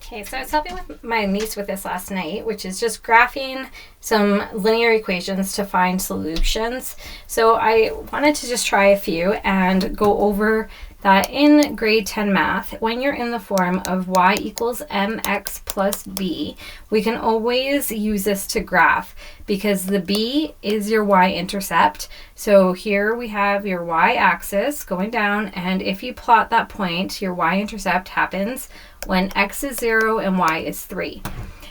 Okay, so I was helping with my niece with this last night, which is just graphing some linear equations to find solutions. So I wanted to just try a few and go over that in grade 10 math, when you're in the form of y equals mx plus b, we can always use this to graph because the b is your y-intercept. So here we have your y-axis going down, and if you plot that point, your y-intercept happens when x is 0 and y is 3.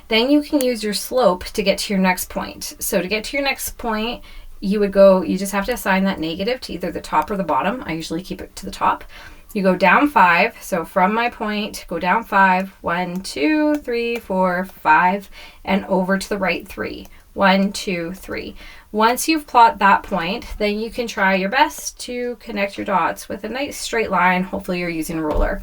Then you can use your slope to get to your next point. So to get to your next point, you just have to assign that negative to either the top or the bottom. I usually keep it to the top. You go down 5. So from my point, go down 5. 1, 2, 3, 4, 5, and over to the right 3. 1, 2, 3. Once you've plotted that point, then you can try your best to connect your dots with a nice straight line. Hopefully you're using a ruler.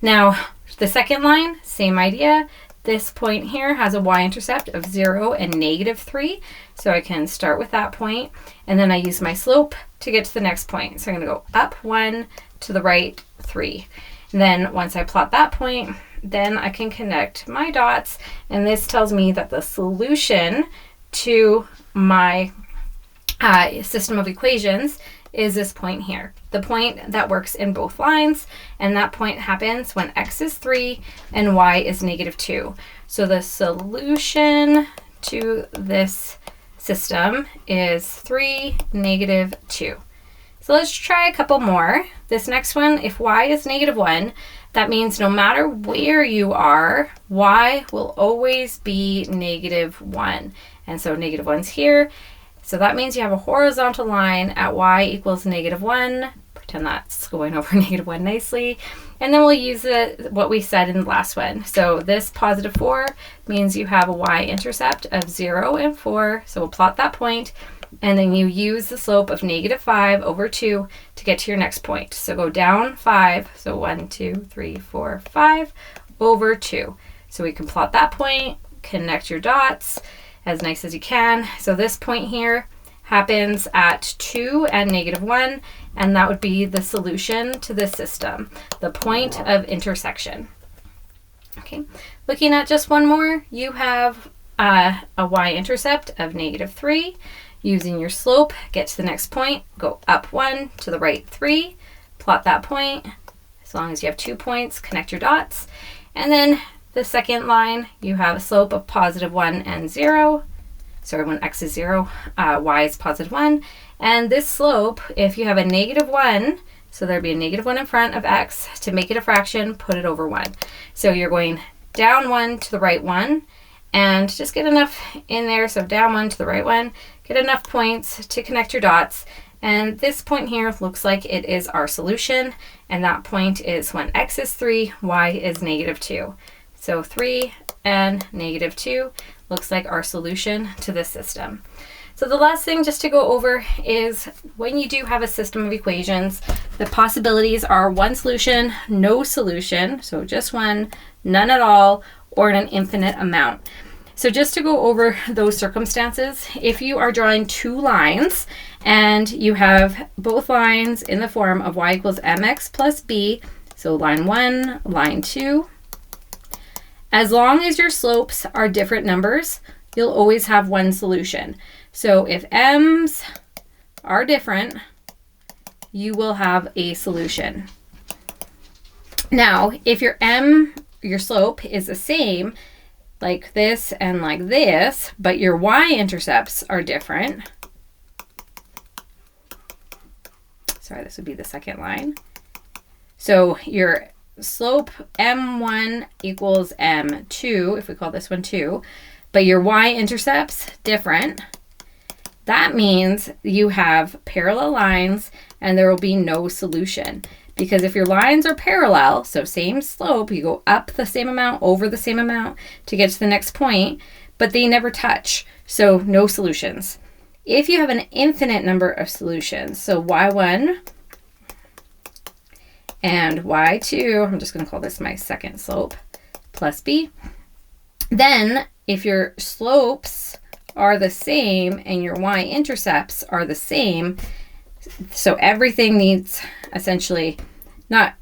Now, the second line, same idea. This point here has a y-intercept of 0 and negative 3. So I can start with that point, and then I use my slope to get to the next point. So I'm going to go up 1 to the right 3. And then once I plot that point, then I can connect my dots, and this tells me that the solution to my system of equations is this point here, the point that works in both lines, and that point happens when x is 3 and y is negative 2. So the solution to this system is 3, negative 2. So let's try a couple more. This next one, if y is negative 1, that means no matter where you are, y will always be negative 1. And so negative 1's here. So that means you have a horizontal line at y equals negative 1. Pretend that's going over negative 1 nicely. And then we'll use what we said in the last one. So this positive 4 means you have a y-intercept of 0 and 4. So we'll plot that point, and then you use the slope of negative 5 over 2 to get to your next point. So go down 5, so 1, 2, 3, 4, 5, over 2. So we can plot that point, connect your dots as nice as you can. So this point here happens at 2 and negative 1, and that would be the solution to this system, the point of intersection. Okay, looking at just one more, you have a y-intercept of negative 3. Using your slope, get to the next point, go up 1 to the right 3, plot that point. As long as you have 2 points, connect your dots. And then the second line, you have a slope of positive 1 and 0. Sorry, when x is 0, y is positive 1. And this slope, if you have a negative 1, so there'd be a negative 1 in front of x, to make it a fraction, put it over 1. So you're going down 1 to the right 1, and just get enough in there, so down 1 to the right 1, get enough points to connect your dots. And this point here looks like it is our solution, and that point is when x is 3, y is negative 2. So 3 and negative 2 looks like our solution to this system. So the last thing just to go over is when you do have a system of equations, the possibilities are one solution, no solution, so just one, none at all, or an infinite amount. So just to go over those circumstances, if you are drawing two lines and you have both lines in the form of y equals mx plus b, so line 1, line 2, as long as your slopes are different numbers, you'll always have one solution. So if m's are different, you will have a solution. Now, if your slope is the same, like this and like this, but your y-intercepts are different. Sorry, this would be the second line. So your slope m1 equals m2, if we call this one 2, but your y-intercepts different. That means you have parallel lines and there will be no solution. Because if your lines are parallel, so same slope, you go up the same amount, over the same amount to get to the next point, but they never touch, so no solutions. If you have an infinite number of solutions, so y1 and y2, I'm just going to call this my second slope, plus b, then if your slopes are the same and your y-intercepts are the same, so everything needs essentially not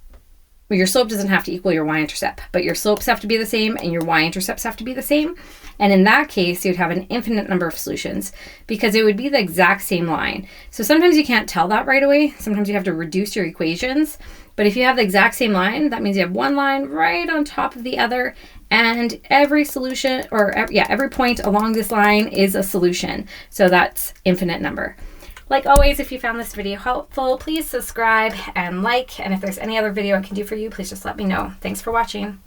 your slope doesn't have to equal your y-intercept, but your slopes have to be the same and your y-intercepts have to be the same. And in that case, you'd have an infinite number of solutions because it would be the exact same line. So sometimes you can't tell that right away. Sometimes you have to reduce your equations. But if you have the exact same line, that means you have one line right on top of the other, and every solution, or every point along this line is a solution. So that's infinite number. Like always, if you found this video helpful, please subscribe and like. And if there's any other video I can do for you, please just let me know. Thanks for watching.